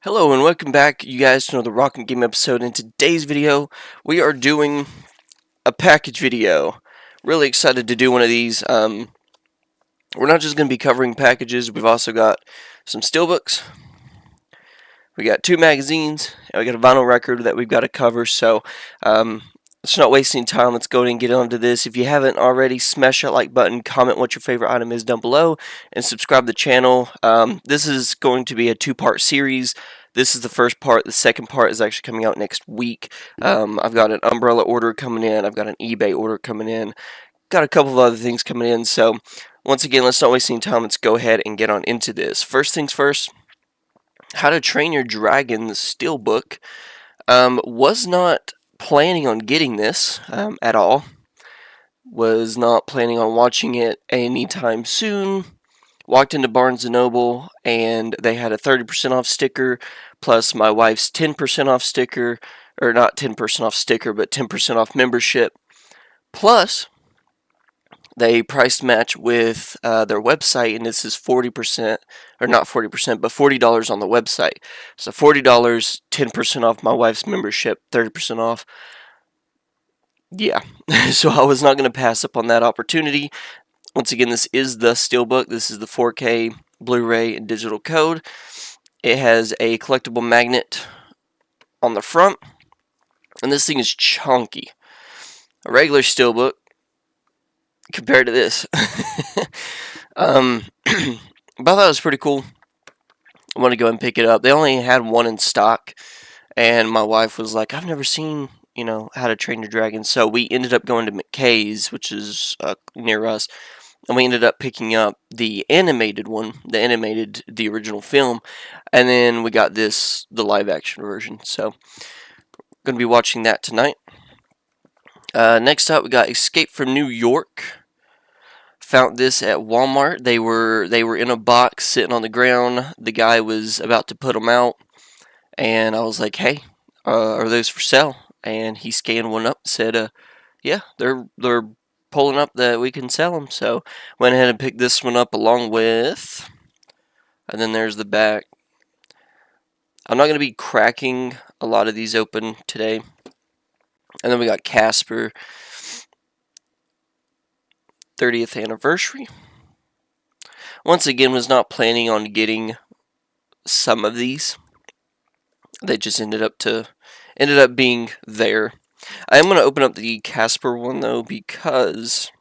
Hello and welcome back, you guys, to another Rock Game episode. In today's video, we are doing a package video. Really excited to do one of these. We're not just going to be covering packages, we've also got some steelbooks, we got two magazines, and we got a vinyl record that we've got to cover. So, let's not waste any time. Let's go ahead and get onto this. If you haven't already, smash that like button, comment what your favorite item is down below, and subscribe to the channel. This is going to be a two-part series. This is the first part. The second part is actually coming out next week. I've got an umbrella order coming in. I've got an eBay order coming in. Got a couple of other things coming in. So, once again, let's not waste any time. Let's go ahead and get on into this. First things first, How to Train Your Dragon Steelbook. Was not planning on getting this at all. Was not planning on watching it anytime soon. Walked into Barnes & Noble and they had a 30% off sticker plus my wife's 10% off sticker, or not 10% off sticker, but 10% off membership. Plus, they price match with their website, and this is 40%, or not 40%, but $40 on the website. So $40, 10% off my wife's membership, 30% off. Yeah, so I was not going to pass up on that opportunity. Once again, this is the Steelbook. This is the 4K Blu-ray and digital code. It has a collectible magnet on the front, and this thing is chunky. A regular Steelbook compared to this. But I thought it was pretty cool. I want to go and pick it up. They only had one in stock, and my wife was like, I've never seen, How to Train Your Dragon. So we ended up going to McKay's, which is near us, and we ended up picking up the animated one, the original film, and then we got the live action version. So we're going to be watching that tonight. Next up, we got Escape from New York. Found this at Walmart. They were in a box sitting on the ground. The guy was about to put them out, and I was like, "Hey, are those for sale?" And he scanned one up and said, "Yeah, they're pulling up that we can sell them." So went ahead and picked this one up along with, and then there's the back. I'm not going to be cracking a lot of these open today. And then we got Casper 30th anniversary. Once again, was not planning on getting some of these. They just ended up being there. I am going to open up the Casper one though, because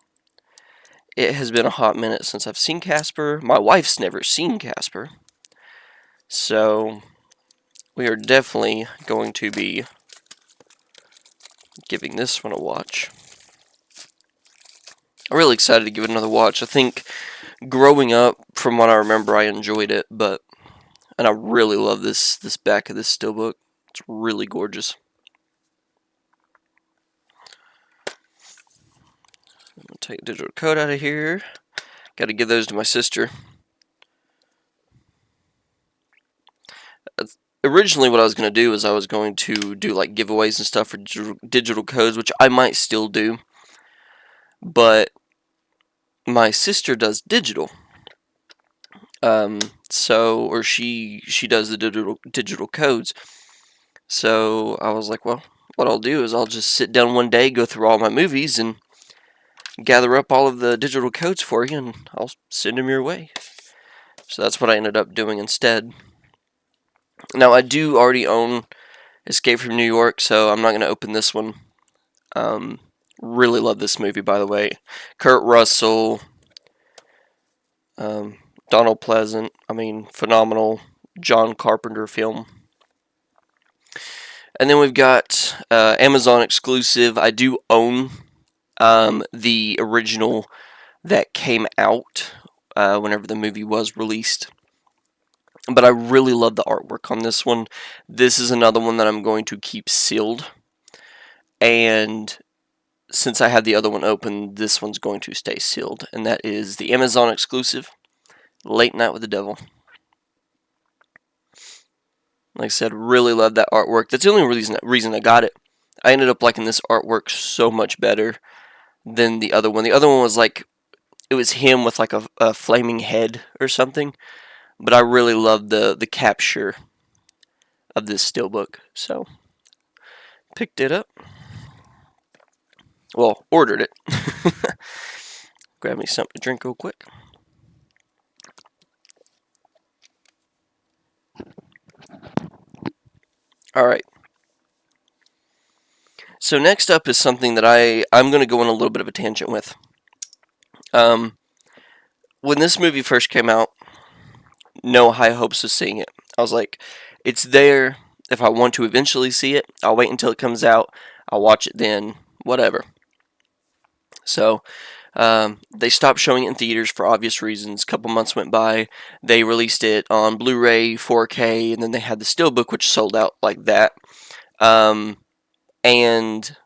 it has been a hot minute since I've seen Casper. My wife's never seen Casper, so we are definitely going to be giving this one a watch. I'm really excited to give it another watch. I think growing up, from what I remember, I enjoyed it, and I really love this back of this steelbook. It's really gorgeous. I'm going to take the digital code out of here. Got to give those to my sister. Originally, what I was going to do is I was going to do like giveaways and stuff for digital codes, which I might still do. But my sister does digital. Or she does the digital codes. So I was like, well, what I'll do is I'll just sit down one day, go through all my movies, and gather up all of the digital codes for you, and I'll send them your way. So that's what I ended up doing instead. Now, I do already own Escape from New York, so I'm not going to open this one. Really love this movie, by the way. Kurt Russell, Donald Pleasant, phenomenal John Carpenter film. And then we've got Amazon exclusive. I do own the original that came out whenever the movie was released. But I really love the artwork on this one. This is another one that I'm going to keep sealed. And since I have the other one open, this one's going to stay sealed. And that is the Amazon exclusive, Late Night with the Devil. Like I said, really love that artwork. That's the only reason I got it. I ended up liking this artwork so much better than the other one. The other one was like, it was him with like a flaming head or something. But I really love the capture of this steelbook. So picked it up. Well, ordered it. Grab me something to drink real quick. Alright. So next up is something that I'm going to go on a little bit of a tangent with. When this movie first came out, no high hopes of seeing it. I was like, it's there. If I want to eventually see it, I'll wait until it comes out. I'll watch it then. Whatever. So, they stopped showing it in theaters for obvious reasons. A couple months went by. They released it on Blu-ray, 4K, and then they had the steelbook, which sold out like that. And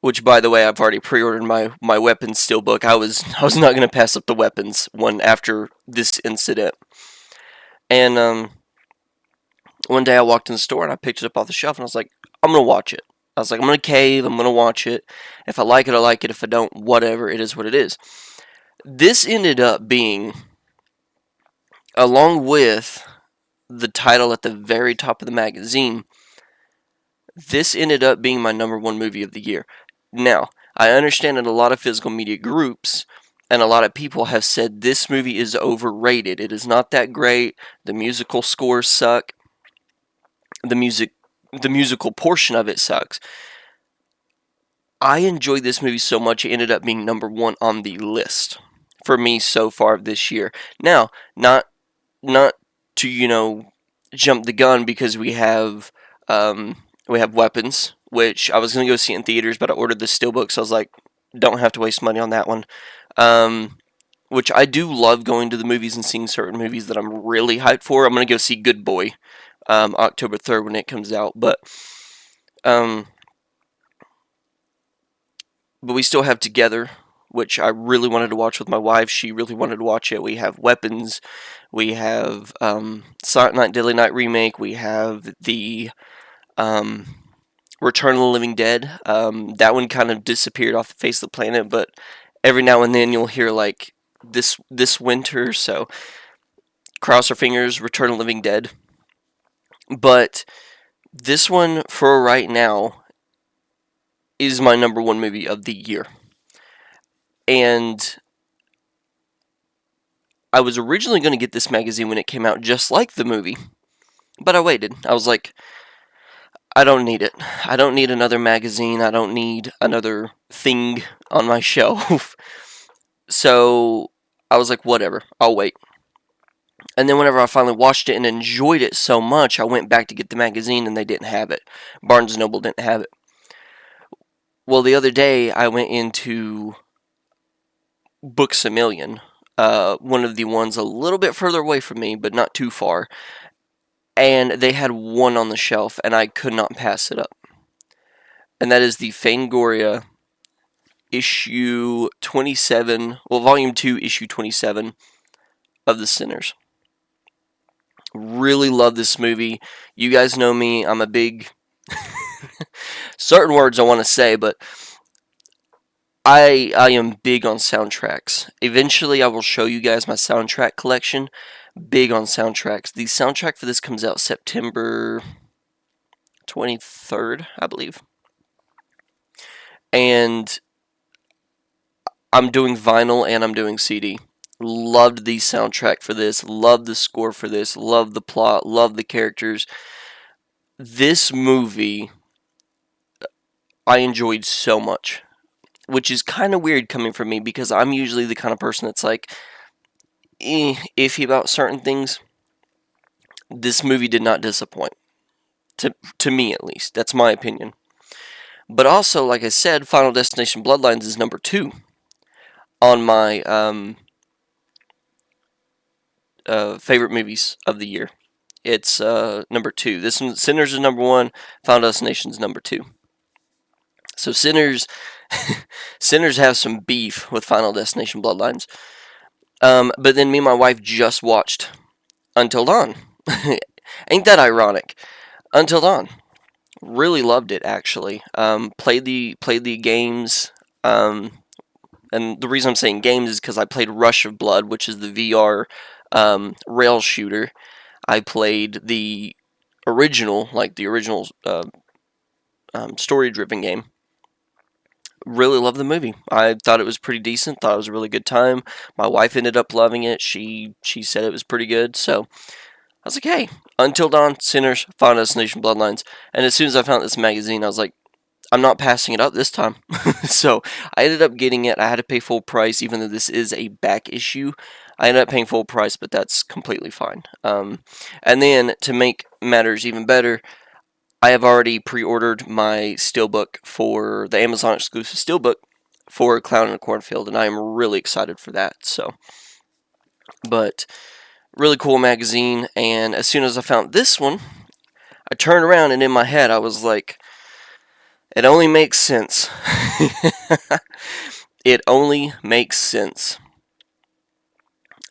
which, by the way, I've already pre-ordered my weapons steelbook. I was not going to pass up the weapons one after this incident. And one day I walked in the store and I picked it up off the shelf and I was like, I'm going to watch it. I was like, I'm going to cave, I'm going to watch it. If I like it, I like it. If I don't, whatever. It is what it is. This ended up being, along with the title at the very top of the magazine, this ended up being my #1 movie of the year. Now, I understand that a lot of physical media groups and a lot of people have said this movie is overrated. It is not that great. The musical scores suck. The musical portion of it sucks. I enjoyed this movie so much it ended up being #1 on the list for me so far this year. Now, not to jump the gun because we have Weapons, which I was gonna go see in theaters, but I ordered the steelbook, so I was like, don't have to waste money on that one. Which I do love going to the movies and seeing certain movies that I'm really hyped for. I'm gonna go see Good Boy, October 3rd when it comes out, but we still have Together, which I really wanted to watch with my wife. She really wanted to watch it. We have Weapons. We have Silent Night, Deadly Night remake. We have the Return of the Living Dead. That one kind of disappeared off the face of the planet, but every now and then you'll hear like this winter. So cross our fingers, Return of the Living Dead. But this one for right now is my #1 movie of the year. And I was originally going to get this magazine when it came out, just like the movie. But I waited. I was like, I don't need it. I don't need another magazine. I don't need another thing on my shelf. So I was like, whatever. I'll wait. And then whenever I finally watched it and enjoyed it so much, I went back to get the magazine and they didn't have it. Barnes & Noble didn't have it. Well, the other day I went into Books A Million, one of the ones a little bit further away from me, but not too far. And they had one on the shelf, and I could not pass it up. And that is the Fangoria issue 27, well, volume 2, issue 27 of The Sinners. Really love this movie. You guys know me, I'm a big... certain words I want to say, but I am big on soundtracks. Eventually, I will show you guys my soundtrack collection. Big on soundtracks. The soundtrack for this comes out September 23rd, I believe. And I'm doing vinyl and I'm doing CD. Loved the soundtrack for this. Loved the score for this. Loved the plot. Loved the characters. This movie I enjoyed so much. Which is kind of weird coming from me because I'm usually the kind of person that's like iffy about certain things. This movie did not disappoint. To me, at least. That's my opinion. But also, like I said, Final Destination Bloodlines is #2 on my favorite movies of the year. It's #2. This one, Sinners is #1. Final Destination is #2. So Sinners have some beef with Final Destination Bloodlines. But then me and my wife just watched Until Dawn. Ain't that ironic? Until Dawn. Really loved it, actually. Played the games. And the reason I'm saying games is because I played Rush of Blood, which is the VR rail shooter. I played the original, like the original story-driven game. Really loved the movie. I thought it was pretty decent. Thought it was a really good time. My wife ended up loving it. She said it was pretty good. So I was like, hey, Until Dawn, Sinners, Final Destination, Bloodlines. And as soon as I found this magazine, I was like, I'm not passing it up this time. So I ended up getting it. I had to pay full price, even though this is a back issue. I ended up paying full price, but that's completely fine. And then to make matters even better, I have already pre-ordered my steelbook for the Amazon exclusive steelbook for Clown in a Cornfield, and I am really excited for that. So, but really cool magazine. And as soon as I found this one, I turned around and in my head I was like, it only makes sense. It only makes sense.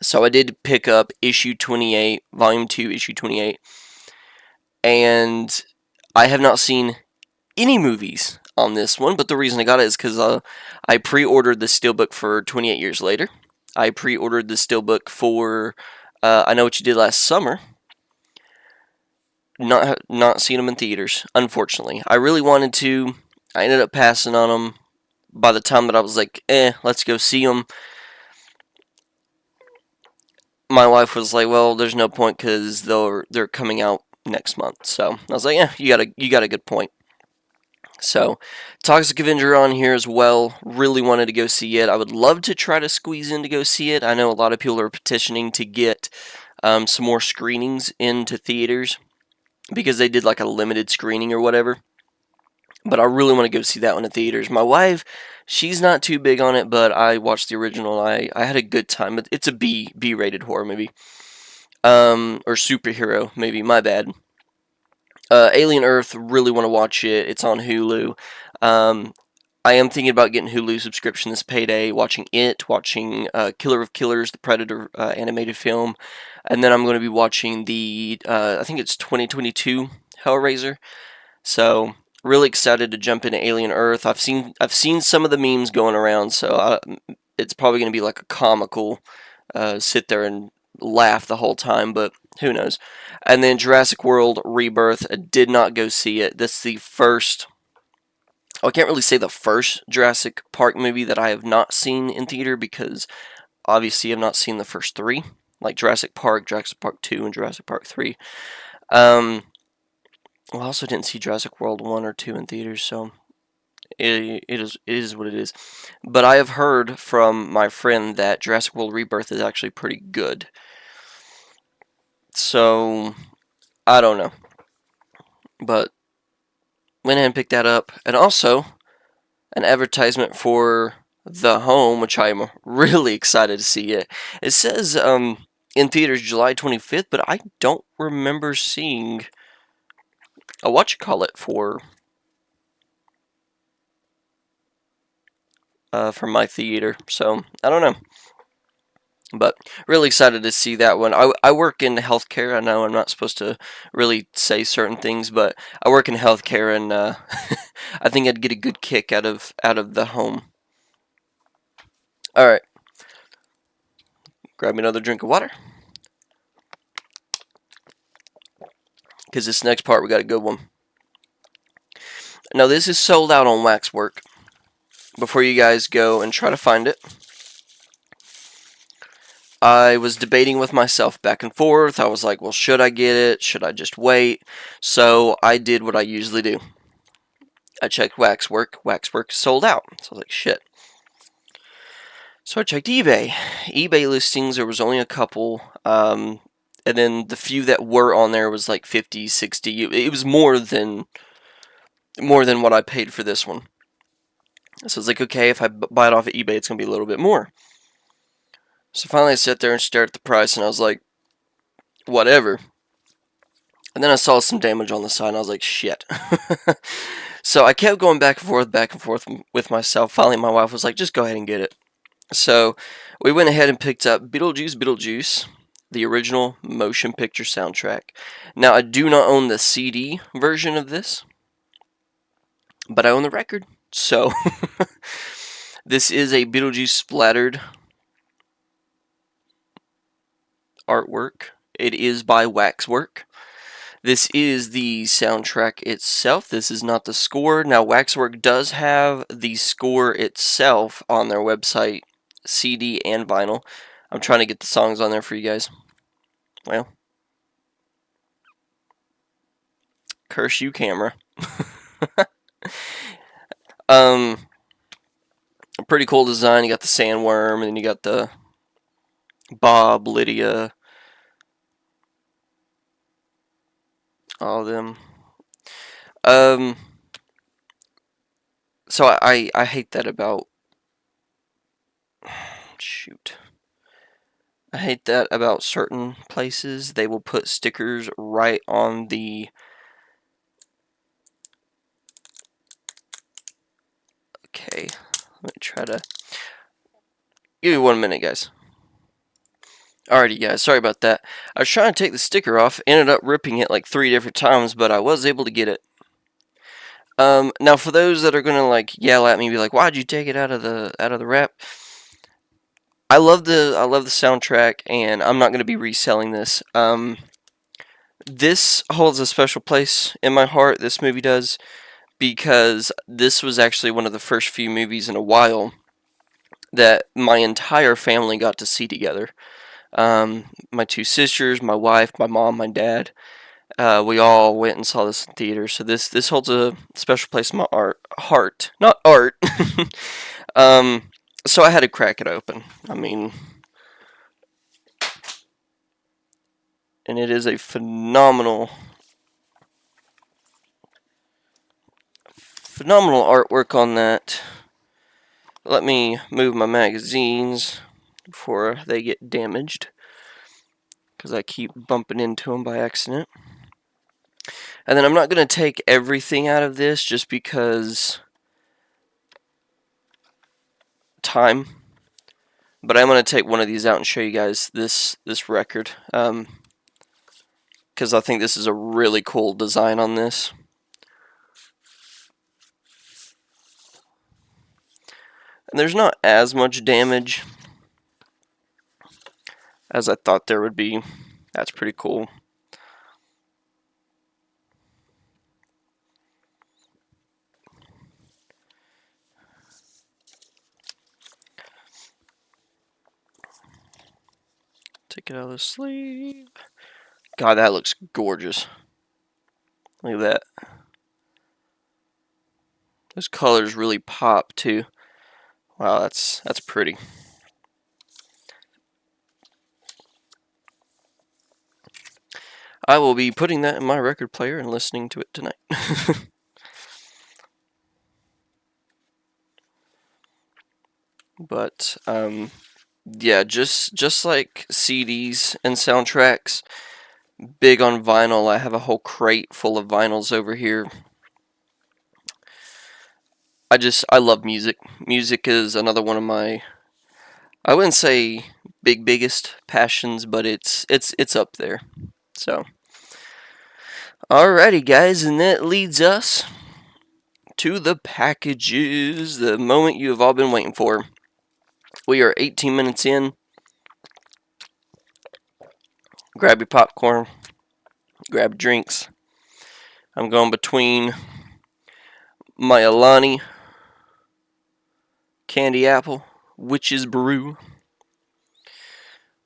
So I did pick up issue 28, volume 2, issue 28, and I have not seen any movies on this one, but the reason I got it is because I pre-ordered the steelbook for 28 Years Later. I pre-ordered the steelbook for I Know What You Did Last Summer. Not seen them in theaters, unfortunately. I really wanted to. I ended up passing on them by the time that I was like, let's go see them. My wife was like, well, there's no point because they're coming out next month. So I was like, yeah, you got a good point. So, Toxic Avenger on here as well. Really wanted to go see it. I would love to try to squeeze in to go see it. I know a lot of people are petitioning to get some more screenings into theaters because they did like a limited screening or whatever. But I really want to go see that one in theaters. My wife, she's not too big on it, but I watched the original. I had a good time. It's a B-rated horror movie. Or superhero movie, my bad. Alien Earth, really want to watch it. It's on Hulu. I am thinking about getting Hulu subscription this payday, watching it, watching Killer of Killers, the Predator animated film, and then I'm going to be watching the, I think it's 2022 Hellraiser. So really excited to jump into Alien Earth. I've seen some of the memes going around, so it's probably going to be like a comical sit there and laugh the whole time, but who knows. And then Jurassic World Rebirth, I did not go see it. This is the first, I can't really say the first Jurassic Park movie that I have not seen in theater because obviously I've not seen the first three, like Jurassic Park 2, and Jurassic Park 3. Well, I also didn't see Jurassic World 1 or 2 in theaters, so it is what it is. But I have heard from my friend that Jurassic World Rebirth is actually pretty good. So, I don't know. But, went ahead and picked that up. And also, an advertisement for The Home, which I'm really excited to see it. It says, in theaters July 25th, but I don't remember seeing a whatchamacallit for my theater. So, I don't know. But really excited to see that one. I work in healthcare. I know I'm not supposed to really say certain things, but I work in healthcare, and I think I'd get a good kick out of The Home. All right, grab me another drink of water, because this next part we got a good one. Now this is sold out on Waxwork. Before you guys go and try to find it, I was debating with myself back and forth. I was like, well, should I get it? Should I just wait? So I did what I usually do. I checked Waxwork. Waxwork sold out. So I was like, shit. So I checked eBay. eBay listings, there was only a couple. And then the few that were on there was like 50, 60. It was more than what I paid for this one. So I was like, okay, if I buy it off of eBay, it's going to be a little bit more. So finally I sat there and stared at the price, and I was like, whatever. And then I saw some damage on the side, and I was like, shit. So I kept going back and forth with myself. Finally, my wife was like, just go ahead and get it. So we went ahead and picked up Beetlejuice, the original motion picture soundtrack. Now, I do not own the CD version of this, but I own the record. So this is a Beetlejuice splattered artwork. It is by Waxwork. This is the soundtrack itself. This is not the score. Now, Waxwork does have the score itself on their website, CD and vinyl. I'm trying to get the songs on there for you guys. Well, curse you, camera. A pretty cool design. You got the sandworm, and then you got the Bob, Lydia, all of them. So I hate that about, shoot. I hate that about certain places. They will put stickers right on the, okay, let me try to, give me 1 minute, guys. Alrighty, guys, sorry about that. I was trying to take the sticker off, ended up ripping it like 3 different times, but I was able to get it. Now for those that are gonna like yell at me, be like, "Why'd you take it out of the wrap?" I love the soundtrack, and I'm not gonna be reselling this. This holds a special place in my heart. This movie does, because this was actually one of the first few movies in a while that my entire family got to see together. My 2 sisters, my wife, my mom, my dad. We all went and saw this in theater, so this holds a special place in my heart, not art. So I had to crack it open. I mean, and it is a phenomenal artwork on that. Let me move my magazines before they get damaged, because I keep bumping into them by accident. And then I'm not going to take everything out of this just because time, but I'm going to take one of these out and show you guys this record, because I think this is a really cool design on this. And there's not as much damage as I thought there would be. That's pretty cool. Take it out of the sleeve. God, that looks gorgeous. Look at that. Those colors really pop too. Wow, that's pretty. I will be putting that in my record player and listening to it tonight. But yeah, just like CDs and soundtracks, big on vinyl. I have a whole crate full of vinyls over here. I love music. Music is another one of my, I wouldn't say biggest passions, but it's up there. So, alrighty, guys, and that leads us to the packages, the moment you have all been waiting for. We are 18 minutes in. Grab your popcorn, grab drinks. I'm going between my Alani Candy Apple Witch's Brew.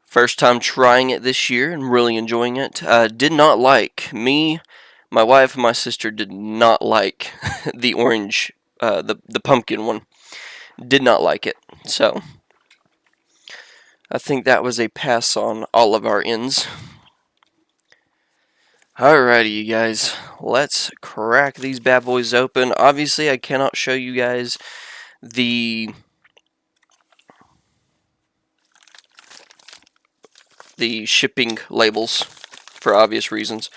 First time trying it this year and really enjoying it. Did not like, my wife and my sister did not like the orange, the pumpkin one. Did not like it. So, I think that was a pass on all of our ends. Alrighty, you guys. Let's crack these bad boys open. Obviously, I cannot show you guys the shipping labels for obvious reasons.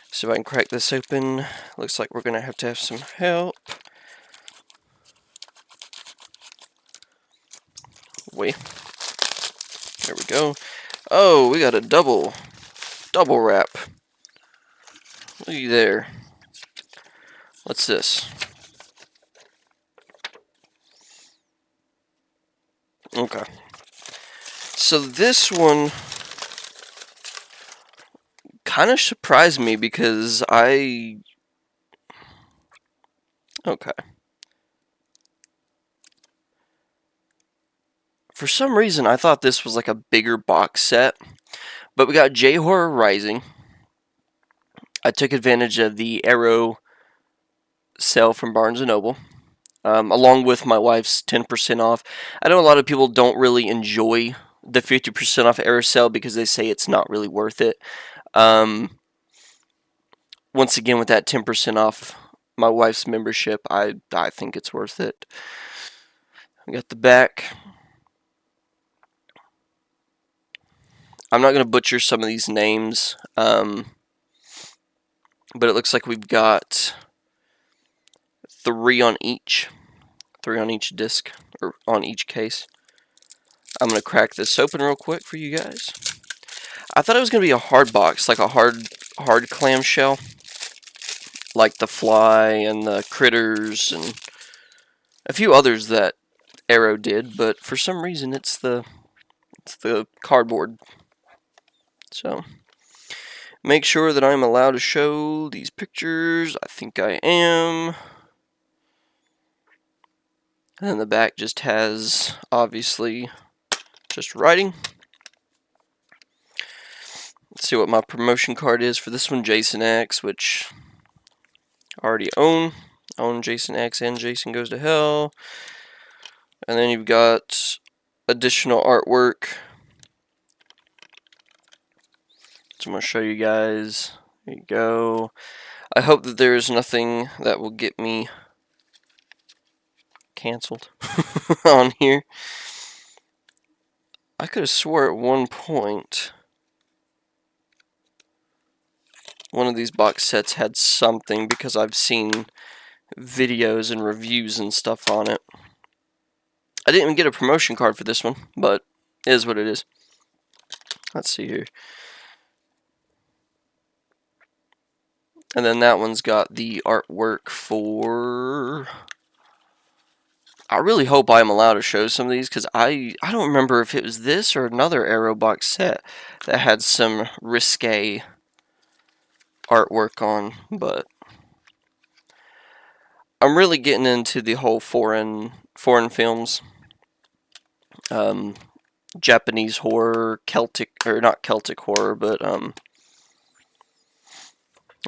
So if I can crack this open, looks like we're going to have some help. Wait. There we go. Oh, we got a double wrap. Looky there. What's this? Okay. So this one kind of surprised me because okay. For some reason, I thought this was like a bigger box set. But we got J-Horror Rising. I took advantage of the Arrow sale from Barnes & Noble. Along with my wife's 10% off. I know a lot of people don't really enjoy the 50% off Arrow sale because they say it's not really worth it. Once again, with that 10% off my wife's membership, I think it's worth it. We got the back. I'm not going to butcher some of these names, but it looks like we've got 3 on each disc, or on each case. I'm going to crack this open real quick for you guys. I thought it was going to be a hard box, like a hard clamshell, like the Fly and the Critters and a few others that Arrow did, but for some reason it's the cardboard. So make sure that I'm allowed to show these pictures. I think I am. And then the back just has, obviously, just writing. Let's see what my promotion card is for this one. Jason X, which I already own. I own Jason X and Jason Goes to Hell. And then you've got additional artwork. So I'm going to show you guys. There you go. I hope that there is nothing that will get me canceled on here. I could have swore at one point one of these box sets had something because I've seen videos and reviews and stuff on it. I didn't even get a promotion card for this one, but it is what it is. Let's see here. And then that one's got the artwork for... I really hope I'm allowed to show some of these, because I don't remember if it was this or another Arrow box set that had some risque artwork on, but I'm really getting into the whole foreign films. Japanese horror, Celtic, or not Celtic horror, but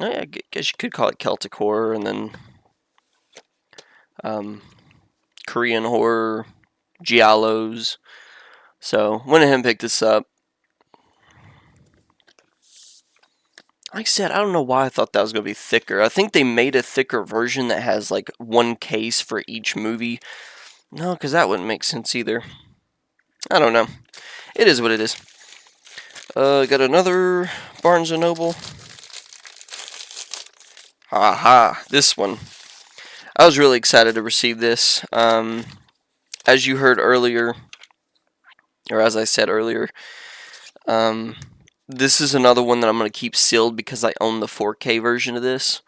I guess you could call it Celtic horror, and then Korean horror, giallos. So went ahead and picked this up. Like I said, I don't know why I thought that was going to be thicker. I think they made a thicker version that has like one case for each movie. No, because that wouldn't make sense either. I don't know. It is what it is. Got another Barnes & Noble. Aha, this one. I was really excited to receive this. As you heard earlier, or as I said earlier, this is another one that I'm going to keep sealed because I own the 4K version of this.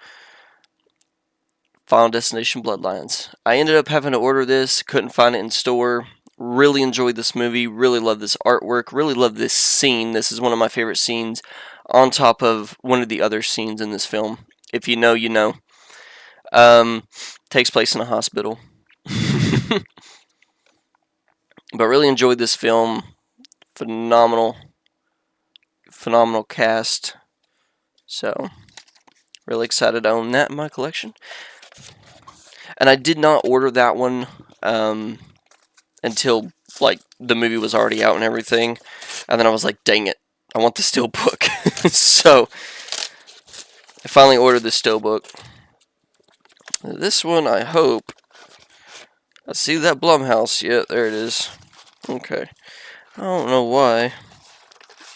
Final Destination Bloodlines. I ended up having to order this, couldn't find it in store. Really enjoyed this movie, really love this artwork, really love this scene. This is one of my favorite scenes, on top of one of the other scenes in this film. If you know, you know. Takes place in a hospital. But really enjoyed this film. Phenomenal cast. So, really excited to own that in my collection. And I did not order that one until like the movie was already out and everything. And then I was like, dang it, I want the steelbook. So, I finally ordered the steelbook. This one, I hope. I see that Blumhouse. Yeah, there it is. Okay. I don't know why.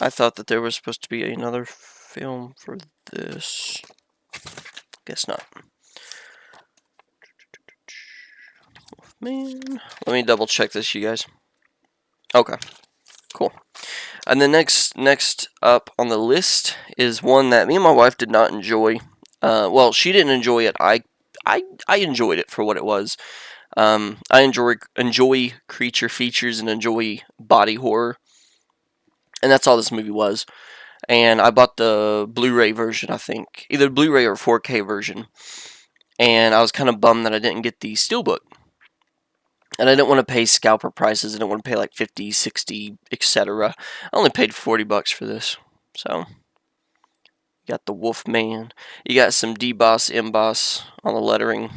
I thought that there was supposed to be another film for this. Guess not. Man. Let me double check this, you guys. Okay. Cool. And the next up on the list is one that me and my wife did not enjoy. Well, she didn't enjoy it. I enjoyed it for what it was. I enjoy creature features and enjoy body horror. And that's all this movie was. and I bought the Blu-ray version, I think. Either Blu-ray or 4K version. And I was kind of bummed that I didn't get the steelbook. And I didn't want to pay scalper prices. I didn't want to pay like 50, 60, etc. I only paid $40 for this. So, you got the Wolfman. You got some deboss, emboss on the lettering.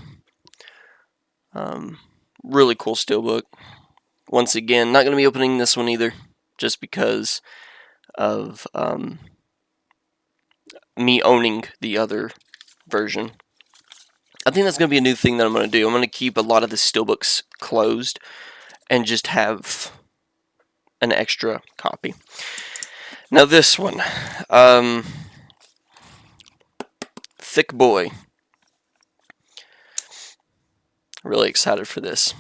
Really cool steelbook. Once again, not going to be opening this one either, just because of me owning the other version. I think that's going to be a new thing that I'm going to do. I'm going to keep a lot of the steelbooks closed and just have an extra copy. Now this one, Thick Boy. Really excited for this.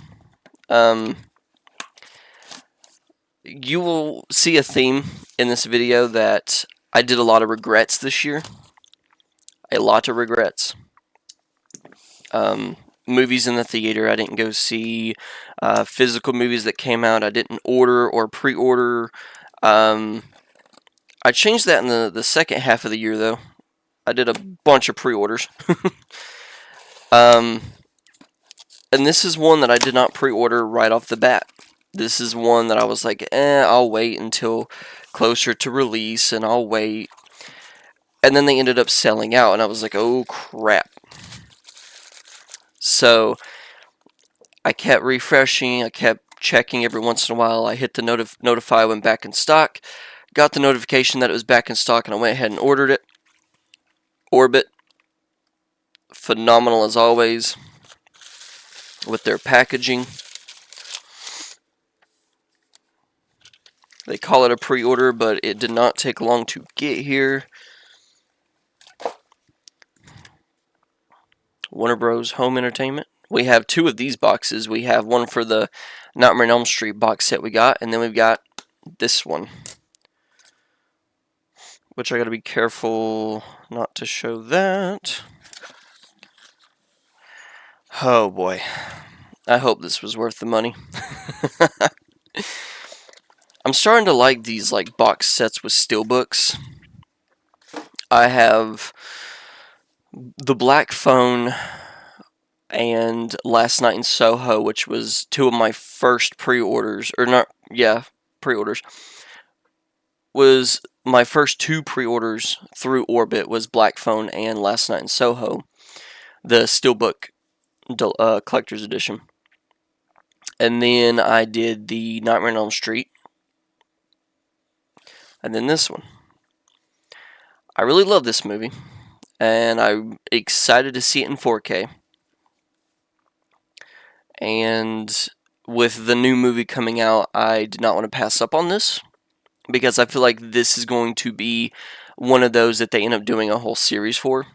You will see a theme in this video that I did a lot of regrets this year. A lot of regrets. Movies in the theater I didn't go see. Physical movies that came out I didn't order or pre-order. I changed that in the second half of the year, though. I did a bunch of pre-orders. And this is one that I did not pre-order right off the bat. This is one that I was like, I'll wait until closer to release, and I'll wait. And then they ended up selling out, and I was like, oh crap. So, I kept refreshing, I kept checking every once in a while. I hit the notify when back in stock, got the notification that it was back in stock, and I went ahead and ordered it. Orbit, phenomenal as always with their packaging. They call it a pre-order, but it did not take long to get here. Warner Bros. Home Entertainment. We have two of these boxes. We have one for the Nightmare on Elm Street box set we got, and then we've got this one, which I gotta be careful not to show that. Oh boy. I hope this was worth the money. I'm starting to like these like box sets with steelbooks. I have the Black Phone and Last Night in Soho, which was two of my first pre-orders, or not, yeah, pre-orders. Was my first two pre-orders through Orbit was Black Phone and Last Night in Soho, the steelbook collector's edition. And then I did the Nightmare on Elm Street, and then this one. I really love this movie, and I'm excited to see it in 4K. And with the new movie coming out, I did not want to pass up on this, because I feel like this is going to be one of those that they end up doing a whole series for,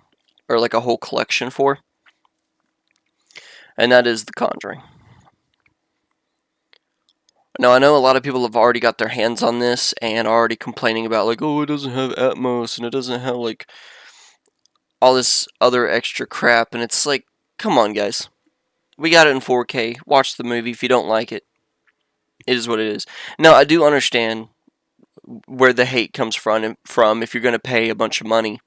or like a whole collection for, and that is The Conjuring. Now, I know a lot of people have already got their hands on this and are already complaining about, like, oh, it doesn't have Atmos, and it doesn't have, like, all this other extra crap, and it's like, come on, guys. We got it in 4K. Watch the movie. If you don't like it, it is what it is. Now, I do understand where the hate comes from if you're going to pay a bunch of money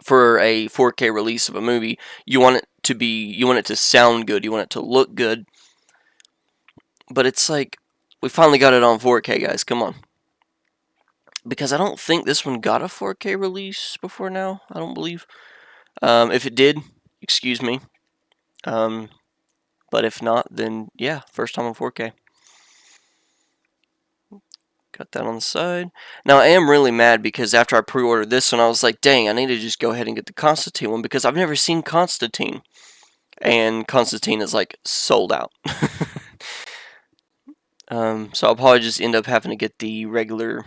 for a 4K release of a movie. You want it to sound good. You want it to look good. But it's like, we finally got it on 4K, guys. Come on. Because I don't think this one got a 4K release before now. I don't believe. If it did, excuse me. But if not, then yeah, first time on 4K. Got that on the side. Now, I am really mad because after I pre-ordered this one, I was like, dang, I need to just go ahead and get the Constantine one because I've never seen Constantine. And Constantine is, like, sold out. So I'll probably just end up having to get the regular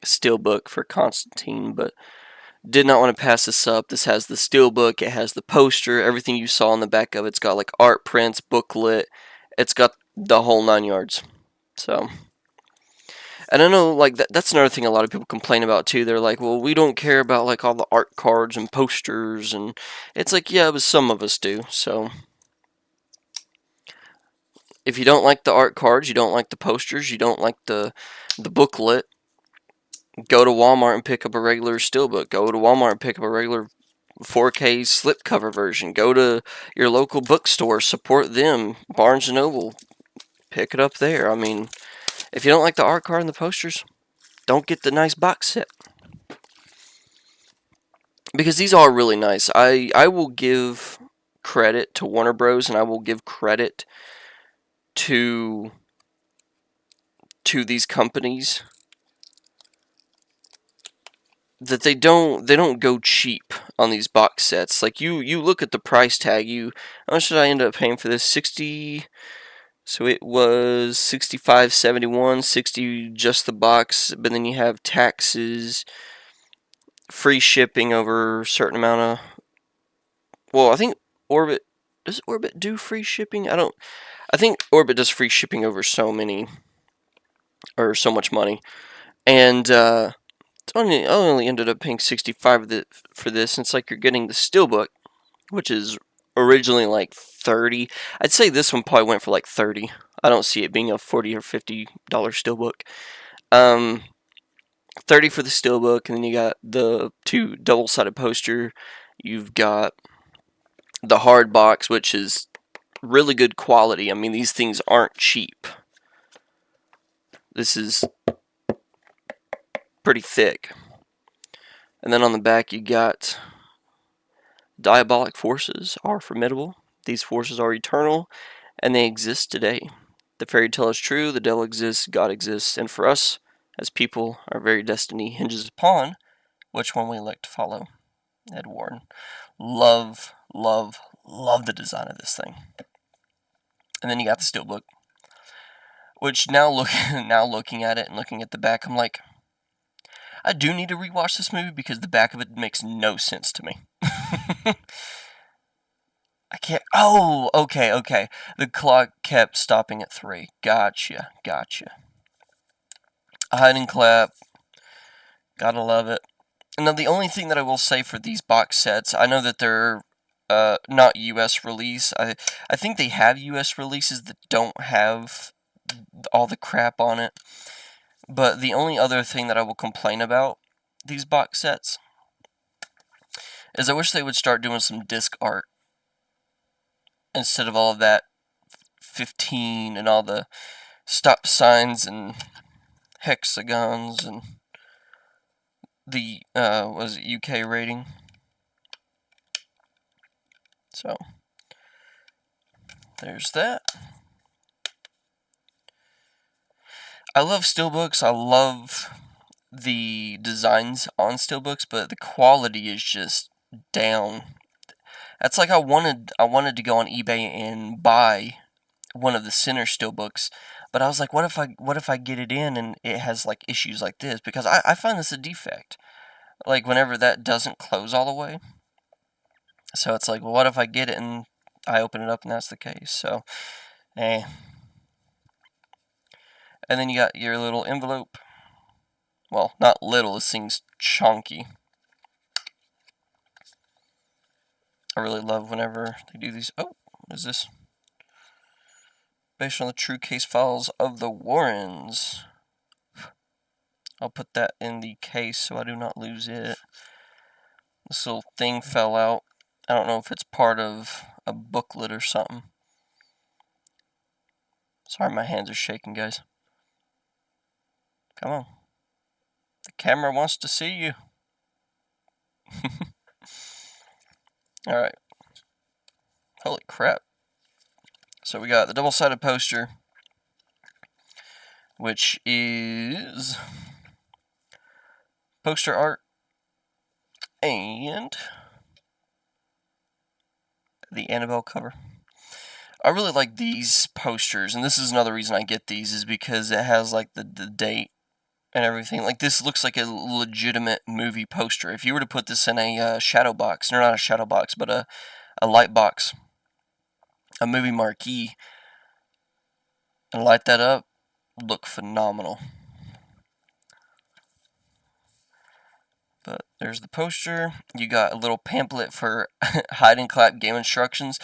steelbook for Constantine, but did not want to pass this up. This has the steelbook, it has the poster, everything you saw on the back of it's got like art prints, booklet, it's got the whole 9 yards. So, and I know like that's another thing a lot of people complain about too. They're like, well, we don't care about like all the art cards and posters, and it's like, yeah, but some of us do. So if you don't like the art cards, you don't like the posters, you don't like the booklet, Go to Walmart and pick up a regular steelbook. Go to Walmart and pick up a regular 4K slipcover version. Go to your local bookstore, support them. Barnes and Noble, pick it up there. I mean, if you don't like the art card and the posters, don't get the nice box set. Because these are really nice. I will give credit to Warner Bros. And I will give credit to these companies that they don't go cheap on these box sets. Like you look at the price tag. How much did I end up paying for this? 60. So it was 65.71, 60 just the box, but then you have taxes, free shipping over a certain amount of. Well, I think Orbit does Orbit do free shipping? I think Orbit does free shipping over so many or so much money, and I only ended up paying 65 for this. And it's like you're getting the steelbook, which is originally like 30. I'd say this one probably went for like 30. I don't see it being a $40 or $50 steelbook. 30 for the steelbook, and then you got the 2 double-sided poster. You've got the hard box, which is really good quality. I mean, these things aren't cheap. This is pretty thick. And then on the back you got diabolic forces are formidable. These forces are eternal, and they exist today. The fairy tale is true, the devil exists, God exists, and for us, as people, our very destiny hinges upon which one we elect to follow. Ed Warren. Love, love, love the design of this thing. And then you got the steelbook, which now looking at it and looking at the back, I'm like, I do need to rewatch this movie because the back of it makes no sense to me. I can't. Oh, okay. The clock kept stopping at 3. Gotcha. A hiding clap. Gotta love it. And now the only thing that I will say for these box sets, I know that they're not U.S. release. I think they have U.S. releases that don't have all the crap on it. But the only other thing that I will complain about these box sets is I wish they would start doing some disc art instead of all of that 15 and all the stop signs and hexagons and the was it UK rating. So there's that. I love steelbooks. I love the designs on steelbooks, but the quality is just down. That's like I wanted to go on eBay and buy one of the center steelbooks, but I was like, what if I get it in and it has like issues like this? Because I find this a defect. Like whenever that doesn't close all the way. So it's like, well, what if I get it and I open it up and that's the case? So, And then you got your little envelope. Well, not little, this thing's chunky. I really love whenever they do these. Oh, what is this? Based on the true case files of the Warrens. I'll put that in the case so I do not lose it. This little thing fell out. I don't know if it's part of a booklet or something. Sorry, my hands are shaking, guys. Come on. The camera wants to see you. Alright. Holy crap. So we got the double-sided poster, which is poster art and the Annabelle cover. I really like these posters, and this is another reason I get these, is because it has like the date and everything. Like this looks like a legitimate movie poster. If you were to put this in a shadow box, or not a shadow box, but a light box, a movie marquee, and light that up, look phenomenal. But there's the poster. You got a little pamphlet for hide and clap game instructions.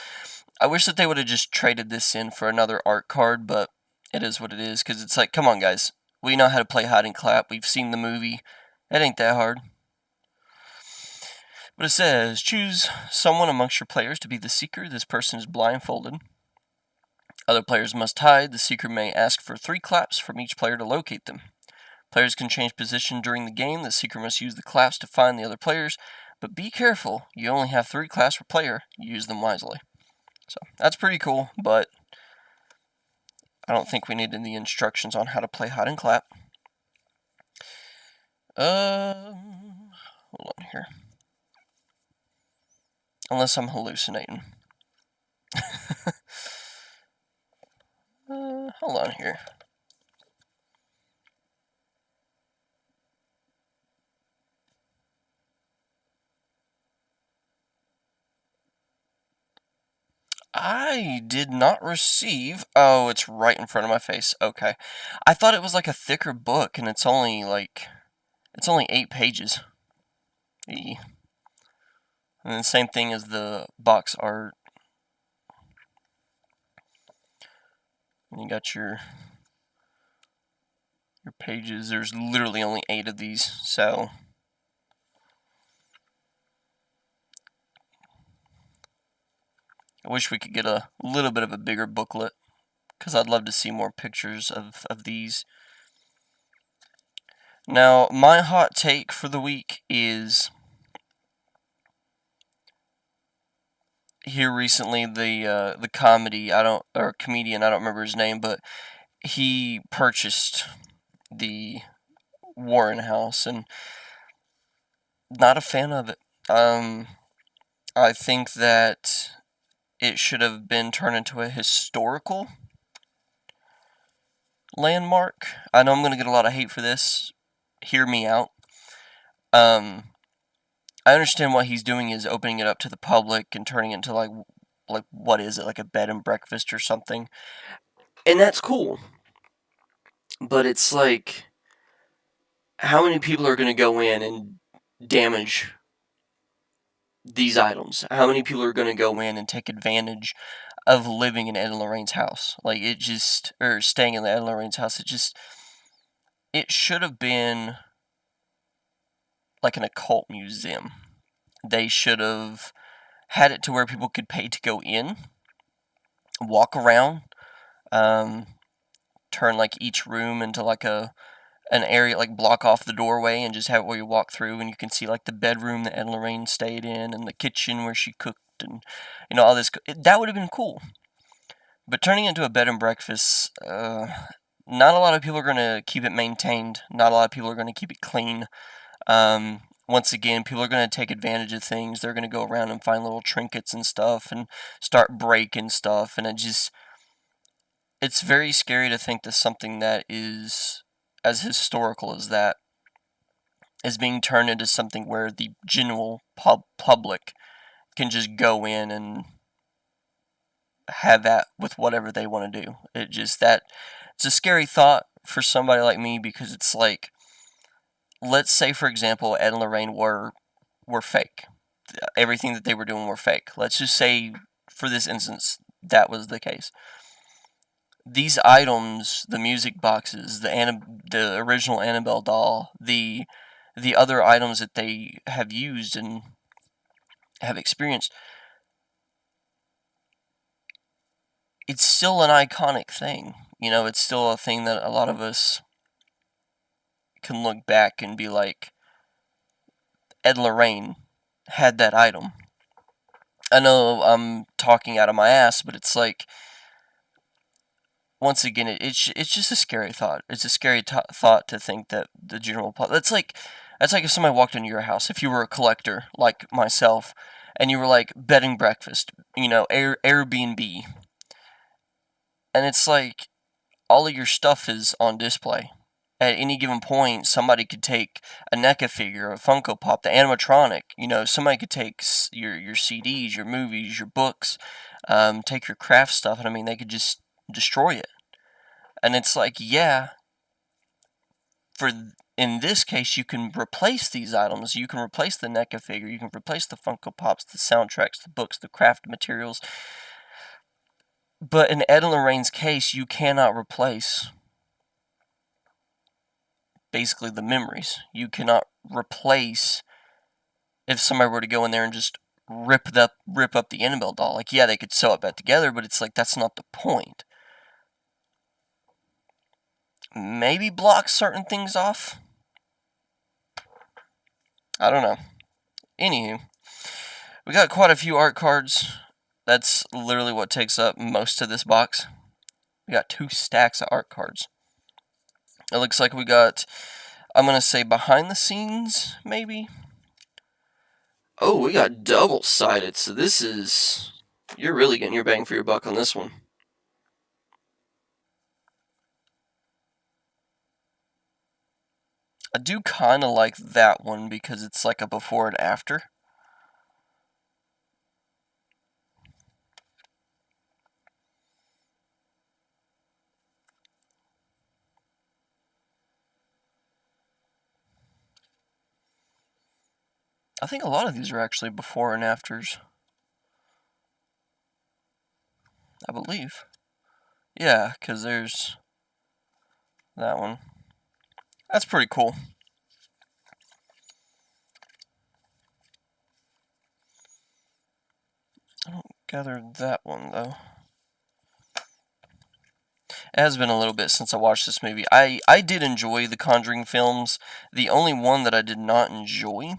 I wish that they would have just traded this in for another art card, but it is what it is, because it's like, come on guys, we know how to play hide and clap, we've seen the movie, It ain't that hard. But it says, choose someone amongst your players to be the seeker. This person is blindfolded. Other players must hide. The seeker may ask for 3 claps from each player to locate them. Players can change position during the game. The seeker must use the claps to find the other players. But be careful, you only have 3 claps per player. Use them wisely. So, that's pretty cool, but I don't think we need any instructions on how to play hide and clap. Hold on here. Unless I'm hallucinating. Hold on here. I did not receive... Oh, it's right in front of my face. Okay. I thought it was like a thicker book, and it's only like... It's only 8 pages. And the same thing as the box art. And you got your pages. There's literally only 8 of these, so... I wish we could get a little bit of a bigger booklet, because I'd love to see more pictures of these. Now, my hot take for the week is... Here recently, the comedian, I don't remember his name, but he purchased the Warren house, and not a fan of it. I think that it should have been turned into a historical landmark. I know I'm going to get a lot of hate for this. Hear me out. I understand what he's doing is opening it up to the public and turning it into like what is it, like a bed and breakfast or something. And that's cool. But it's like, how many people are going to go in and damage these items? How many people are going to go in and take advantage of living in Ed and Lorraine's house? Like, it just, or staying in the Ed and Lorraine's house, it should have been like an occult museum. They should have had it to where people could pay to go in, walk around, turn like each room into like an area, like block off the doorway and just have it where you walk through and you can see like the bedroom that Ed and Lorraine stayed in and the kitchen where she cooked and all this. That would have been cool. But turning it into a bed and breakfast, not a lot of people are going to keep it maintained. Not a lot of people are going to keep it clean. Once again, people are going to take advantage of things. They're going to go around and find little trinkets and stuff and start breaking stuff. And it's very scary to think that something that is as historical as that is being turned into something where the general public can just go in and have that with whatever they want to do. It's a scary thought for somebody like me, because it's like, let's say for example Ed and Lorraine were fake. Everything that they were doing were fake. Let's just say for this instance that was the case. These items, the music boxes, the original Annabelle doll, the other items that they have used and have experienced, it's still an iconic thing. It's still a thing that a lot of us can look back and be like, Ed and Lorraine had that item. I know I'm talking out of my ass, but it's like, once again, it's just a scary thought. It's a scary thought to think that the general public... That's like if somebody walked into your house, if you were a collector like myself, and you were like, bed and breakfast, Airbnb, and it's like, all of your stuff is on display. At any given point, somebody could take a NECA figure, a Funko Pop, the animatronic. Somebody could take your CDs, your movies, your books, take your craft stuff, and they could just destroy it. And it's like, yeah, in this case, you can replace these items. You can replace the NECA figure. You can replace the Funko Pops, the soundtracks, the books, the craft materials. But in Ed and Lorraine's case, you cannot replace basically the memories. You cannot replace, if somebody were to go in there and just rip up the Annabelle doll. Like, yeah, they could sew it back together, but it's like, that's not the point. Maybe block certain things off? I don't know. Anywho, we got quite a few art cards. That's literally what takes up most of this box. We got 2 stacks of art cards. It looks like we got, I'm going to say behind the scenes, maybe? Oh, we got double-sided, so this is... You're really getting your bang for your buck on this one. I do kind of like that one because it's like a before and after. I think a lot of these are actually before and afters. I believe. Yeah, because there's that one. That's pretty cool. I don't gather that one, though. It has been a little bit since I watched this movie. I did enjoy the Conjuring films. The only one that I did not enjoy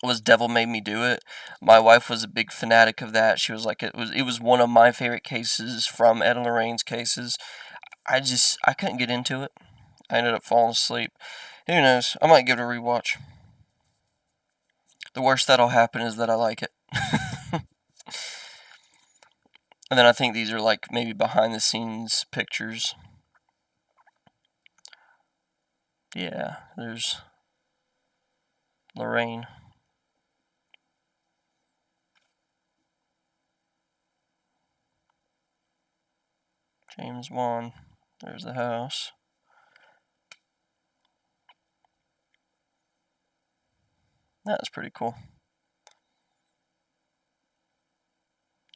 was Devil Made Me Do It. My wife was a big fanatic of that. She was like, it was one of my favorite cases from Ed and Lorraine's cases. I couldn't get into it. I ended up falling asleep. Who knows? I might give it a rewatch. The worst that'll happen is that I like it. And then I think these are like maybe behind the scenes pictures. Yeah, there's Lorraine. James Wan. There's the house. That's pretty cool.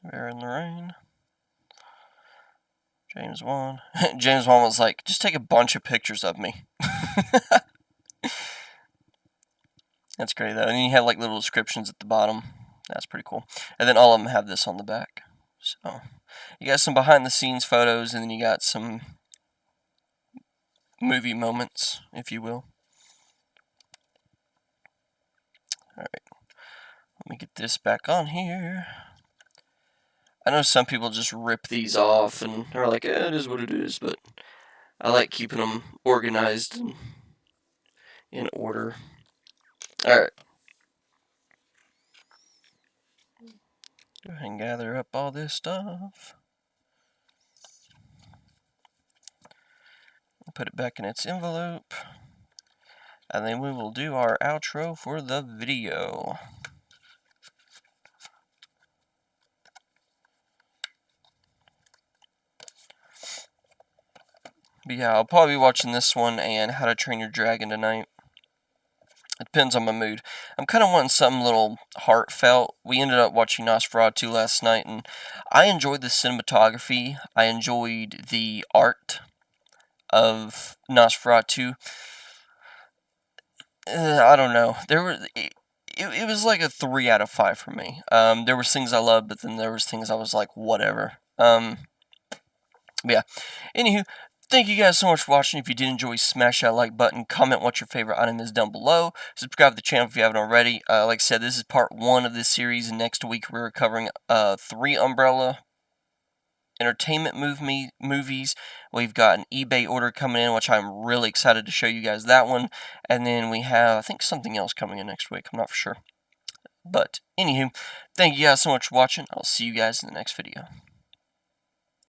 Vera and Lorraine. James Wan. James Wan was like, just take a bunch of pictures of me. That's great, though. And you have like little descriptions at the bottom. That's pretty cool. And then all of them have this on the back. So, you got some behind the scenes photos, and then you got some movie moments, if you will. Alright. Let me get this back on here. I know some people just rip these off and are like, it is what it is, but I like keeping them organized and in order. Alright. Go ahead and gather up all this stuff. Put it back in its envelope. And then we will do our outro for the video. But yeah, I'll probably be watching this one and How to Train Your Dragon tonight. It depends on my mood. I'm kind of wanting something a little heartfelt. We ended up watching Nosferatu last night, and I enjoyed the cinematography. I enjoyed the art of Nosferatu. I don't know. It was like a 3 out of 5 for me. There was things I loved, but then there was things I was like, whatever. But yeah. Anywho, thank you guys so much for watching. If you did enjoy, smash that like button. Comment what your favorite item is down below. Subscribe to the channel if you haven't already. Like I said, this is part 1 of this series, and next week we're covering 3 Umbrella Entertainment movies. We've got an eBay order coming in, which I'm really excited to show you guys that one. And then we have, I think, something else coming in next week. I'm not for sure. But, anywho, thank you guys so much for watching. I'll see you guys in the next video.